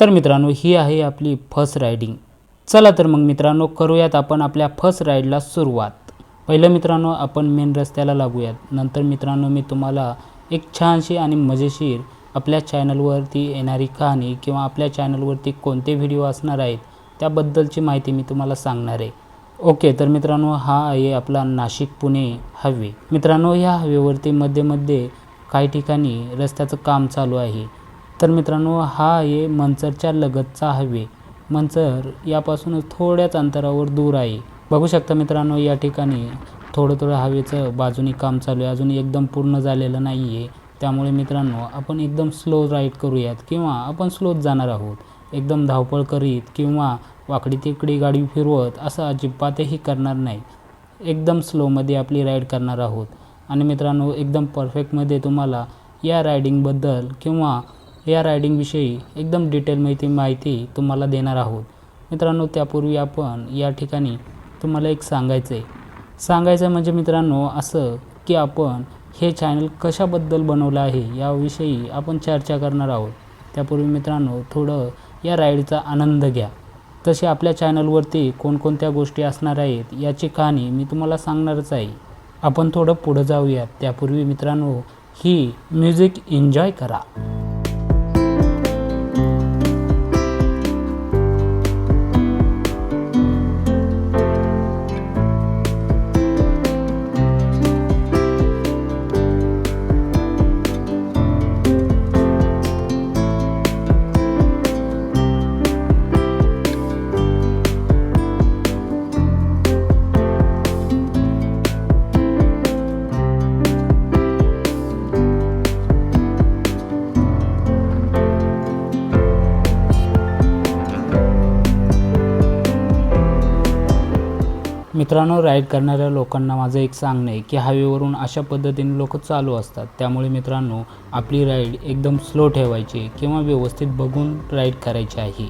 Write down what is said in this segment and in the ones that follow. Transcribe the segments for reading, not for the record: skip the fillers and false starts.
तर मित्रांनो ही आहे आपली फर्स्ट रायडिंग। चला तर मग मित्रांनो करूयात आपण आपल्या फर्स्ट राईडला सुरुवात। पहिलं मित्रांनो आपण मेन रस्त्याला लागूयात। नंतर मित्रांनो मी तुम्हाला एक छानशी आणि मजेशीर आपल्या चॅनलवरती येणारी कहाणी किंवा आपल्या चॅनलवरती कोणते व्हिडिओ असणार आहेत त्याबद्दलची माहिती मी तुम्हाला सांगणार आहे। ओके, तर मित्रांनो हा आहे आपला नाशिक पुणे हायवे। मित्रांनो या हायवेवरती मध्ये काही ठिकाणी रस्त्याचं काम चालू आहे। तर मित्रांनो हा आहे मंचरच्या लगतचा हायवे। मंचर यापासून थोड्याच अंतरावर दूर आहे। बघू शकता मित्रांनो या ठिकाणी थोडं हायवेचं बाजूनी काम चालू आहे, अजून एकदम पूर्ण झालेलं नाही आहे। त्यामुळे मित्रांनो आपण एकदम स्लो राईड करूयात किंवा आपण स्लोच जाणार आहोत। एकदम धावपळ करीत किंवा वाकडी तिकडी गाडी फिरवत असं अजिबातही करणार नाही। एकदम स्लोमध्ये आपली राईड करणार आहोत आणि मित्रांनो एकदम परफेक्टमध्ये तुम्हाला या रायडिंगबद्दल किंवा या रायडिंगविषयी एकदम डिटेल माहिती तुम्हाला देणार आहोत। मित्रांनो त्यापूर्वी आपण या ठिकाणी तुम्हाला एक सांगायचं म्हणजे मित्रांनो असं की आपण हे चॅनल कशाबद्दल बनवलं आहे याविषयी आपण चर्चा करणार आहोत। त्यापूर्वी मित्रांनो थोडं या राईडचा आनंद घ्या। तसे आपल्या चॅनलवरती कोणकोणत्या गोष्टी असणार आहेत याची कहाणी मी तुम्हाला सांगणारच आहे। आपण थोडं पुढे जाऊयात। त्यापूर्वी मित्रांनो ही म्युझिक एन्जॉय करा। मित्रांनो राईड करणाऱ्या लोकांना माझं एक सांगणं आहे की हायवेवरून अशा पद्धतीने लोक चालू असतात। त्यामुळे मित्रांनो आपली राईड एकदम स्लो ठेवायची किंवा व्यवस्थित बघून राईड करायची आहे।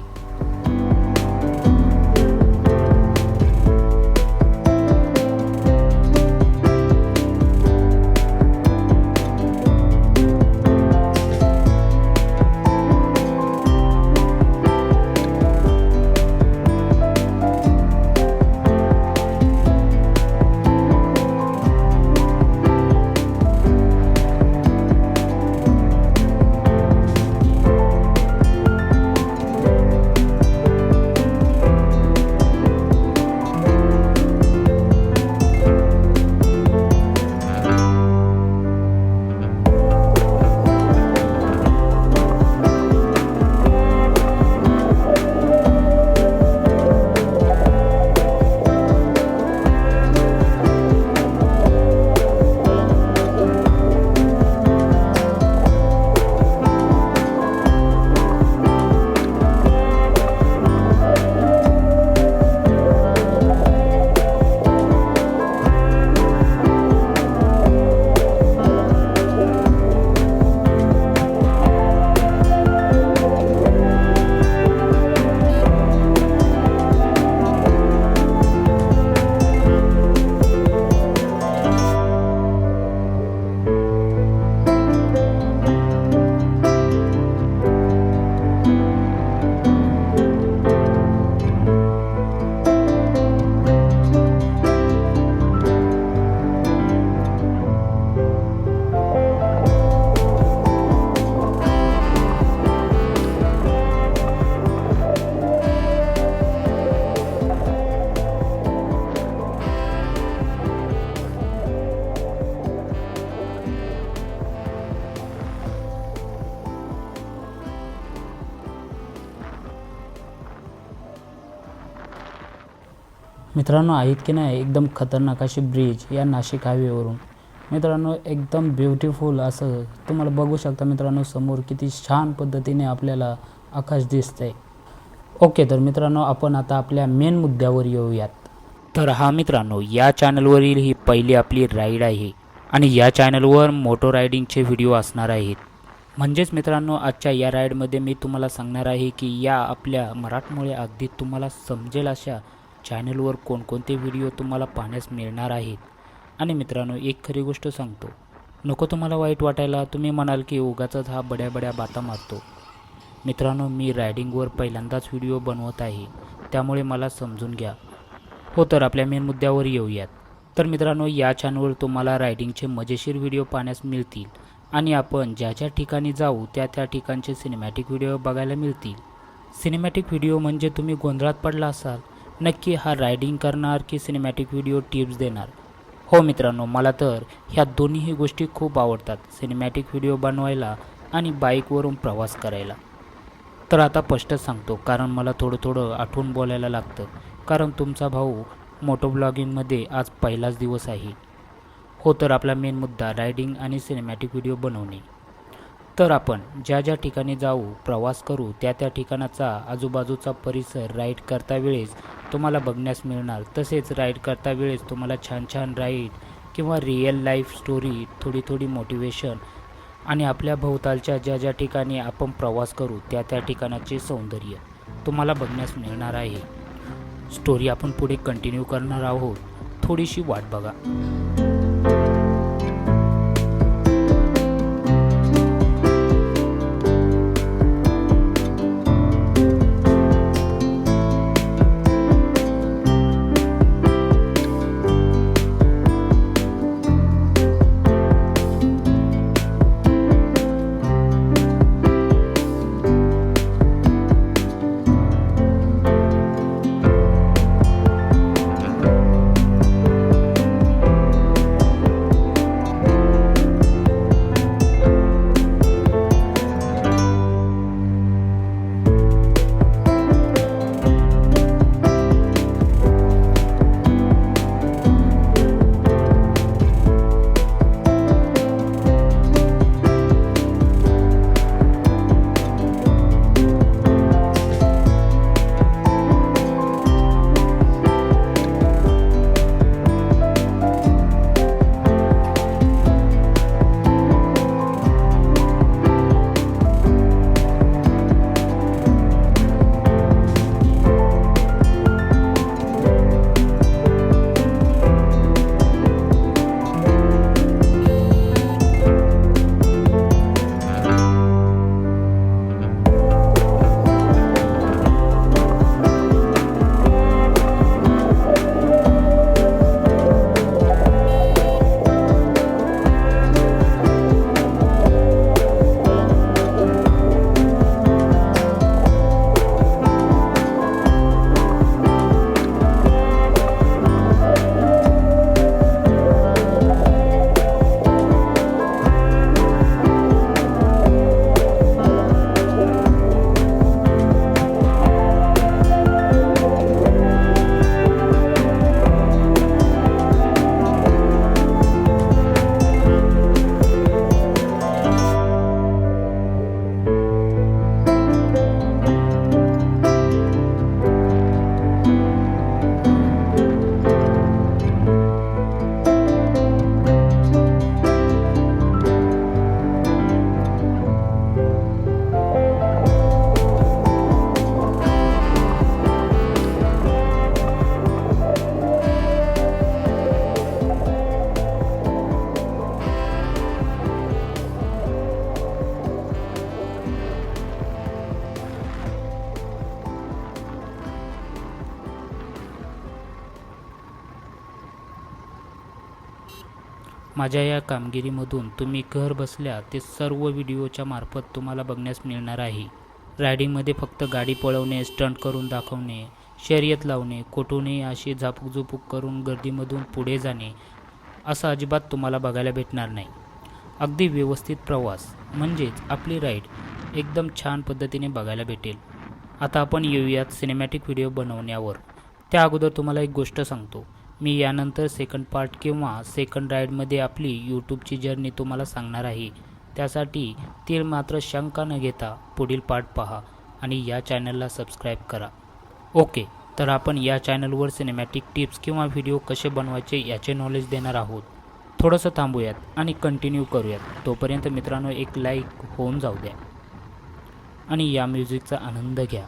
मित्रांनो आहेत की नाही एकदम खतरनाक अशी ब्रिज या नाशिक हायवेवरून। मित्रांनो एकदम ब्युटिफुल असं तुम्हाला बघू शकता मित्रांनो समोर किती छान पद्धतीने आपल्याला आकाश दिसतंय। ओके, तर मित्रांनो आपण आता आपल्या मेन मुद्द्यावर येऊयात। तर हा मित्रांनो या चॅनलवरील ही पहिली आपली राईड आहे आणि या चॅनलवर मोटो रायडिंगचे व्हिडिओ असणार आहेत। म्हणजेच मित्रांनो आजच्या या राईडमध्ये मी तुम्हाला सांगणार आहे की या आपल्या मराठमोळे अगदी तुम्हाला समजेल अशा चॅनलवर कोणकोणते व्हिडिओ तुम्हाला पाहण्यास मिळणार आहेत। आणि मित्रांनो एक खरी गोष्ट सांगतो, नको तुम्हाला वाईट वाटायला, तुम्ही म्हणाल की उगाचच हा बड्या बाता मारतो। मित्रांनो, मी रायडिंगवर पहिल्यांदाच व्हिडिओ बनवत आहे, त्यामुळे मला समजून घ्या. हो, तर आपल्या मेन मुद्द्यावर येऊयात. तर मित्रांनो, या चॅनलवर तुम्हाला रायडिंगचे मजेशीर व्हिडिओ पाहण्यास मिळतील आणि आपण ज्या ज्या ठिकाणी जाऊ त्या ठिकाणचे सिनेमॅटिक व्हिडिओ बघायला मिळतील. सिनेमॅटिक व्हिडिओ म्हणजे तुम्ही गोंधळात पडला असाल, नक्की हा रायडिंग करणार की सिनेमॅटिक व्हिडिओ टिप्स देणार? हो मित्रांनो, मला तर ह्या दोन्हीही गोष्टी खूप आवडतात, सिनेमॅटिक व्हिडिओ बनवायला आणि बाईकवरून प्रवास करायला. तर आता स्पष्टच सांगतो, कारण मला थोडं आठवून बोलायला लागतं, कारण तुमचा भाऊ मोटोब्लॉगिंगमध्ये आज पहिलाच दिवस आहे. हो, तर आपला मेन मुद्दा रायडिंग आणि सिनेमॅटिक व्हिडिओ बनवणे. तर आपण ज्या ज्या ठिकाणी जाऊ, प्रवास करू त्या ठिकाणाचा आजूबाजूचा परिसर राईड करता वेळेस तुम्हाला बघण्यास मिळणार. तसेच राईड करता वेळेस तुम्हाला छान छान राईड किंवा रिअल लाईफ स्टोरी, थोडी मोटिवेशन आणि आपल्या भोवतालच्या ज्या ज्या ठिकाणी आपण प्रवास करू त्या ठिकाणाचे सौंदर्य तुम्हाला बघण्यास मिळणार आहे. स्टोरी आपण पुढे कंटिन्यू करणार आहोत, थोडीशी वाट बघा. माझ्या या कामगिरीमधून तुम्ही घर बसल्या ते सर्व व्हिडिओच्या मार्फत तुम्हाला बघण्यास मिळणार आहे. रायडिंगमध्ये फक्त गाडी पळवणे, स्टंट करून दाखवणे, शर्यत लावणे, कुठूनही अशी झापूक करून गर्दीमधून पुढे जाणे असं अजिबात तुम्हाला बघायला भेटणार नाही. अगदी व्यवस्थित प्रवास म्हणजेच आपली राईड एकदम छान पद्धतीने बघायला भेटेल. आता आपण येऊयात सिनेमॅटिक व्हिडिओ बनवण्यावर. त्या अगोदर तुम्हाला एक गोष्ट सांगतो, मी यानंतर सेकंड पार्ट किंवा सेकंड राईडमध्ये आपली यूट्यूबची जर्नी तुम्हाला सांगणार आहे. त्यासाठी ती मात्र शंका न घेता पुढील पार्ट पहा आणि या चॅनलला सबस्क्राईब करा. ओके, तर आपण या चॅनलवर सिनेमॅटिक टिप्स किंवा व्हिडिओ कसे बनवायचे याचे नॉलेज देणार आहोत. थोडंसं थांबूयात आणि कंटिन्यू करूयात. तोपर्यंत मित्रांनो, एक लाईक होऊन जाऊ द्या आणि या म्युझिकचा आनंद घ्या.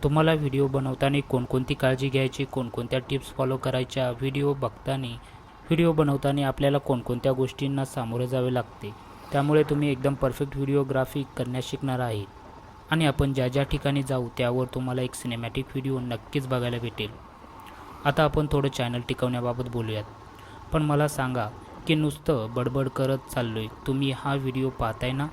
तुम्हाला व्हिडिओ बनवताना कोणकोणती काळजी घ्यायची, कोणकोणत्या टिप्स फॉलो करायच्या, व्हिडिओ बनवताना आपल्याला कोणकोणत्या गोष्टींना सामोरे जावे लागते, त्यामुळे तुम्ही एकदम परफेक्ट व्हिडिओग्राफी करण्यास शिकणार आहे. आणि आपण ज्या ज्या ठिकाणी जाऊ त्यावर तुम्हाला एक सिनेमॅटिक व्हिडिओ नक्कीच बघायला भेटेल. आता आपण थोडं चॅनल टिकवण्याबाबत बोलूयात. पण मला सांगा की नुसतं बडबड करत चाललोय, तुम्ही हा व्हिडिओ पाहताय ना?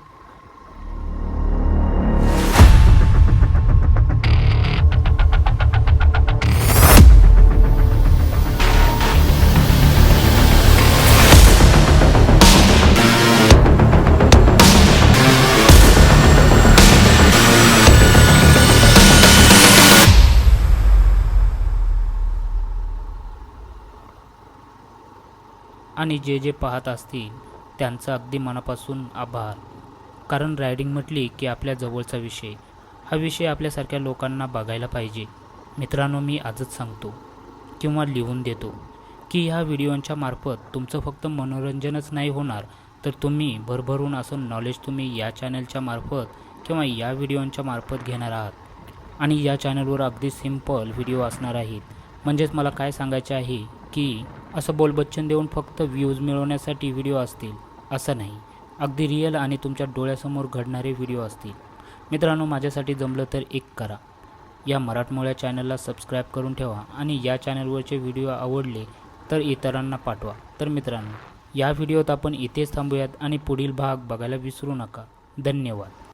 आणि जे पाहत असतील त्यांचं अगदी मनापासून आभार. कारण रायडिंग म्हटली की आपल्या जवळचा विषय, हा विषय आपल्यासारख्या लोकांना बघायला पाहिजे. मित्रांनो, मी आजच सांगतो किंवा लिहून देतो की ह्या व्हिडिओंच्या मार्फत तुमचं फक्त मनोरंजनच नाही होणार, तर तुम्ही भरभरून असं नॉलेज तुम्ही या चॅनलच्या मार्फत किंवा या व्हिडिओंच्या मार्फत घेणार आहात. आणि या चॅनलवर अगदी सिंपल व्हिडिओ असणार आहेत. म्हणजेच मला काय सांगायचे आहे की असं बोलबच्चन देऊन फक्त व्ह्यूज मिळवण्यासाठी व्हिडिओ असतील असं नाही, अगदी रिअल आणि तुमच्या डोळ्यासमोर घडणारे व्हिडिओ असतील. मित्रांनो, माझ्यासाठी जमलं तर एक करा, या मराठमोळ्या चॅनलला सबस्क्राईब करून ठेवा आणि या चॅनलवरचे व्हिडिओ आवडले तर इतरांना पाठवा. तर मित्रांनो, या व्हिडिओत आपण इथेच थांबूयात आणि पुढील भाग बघायला विसरू नका. धन्यवाद.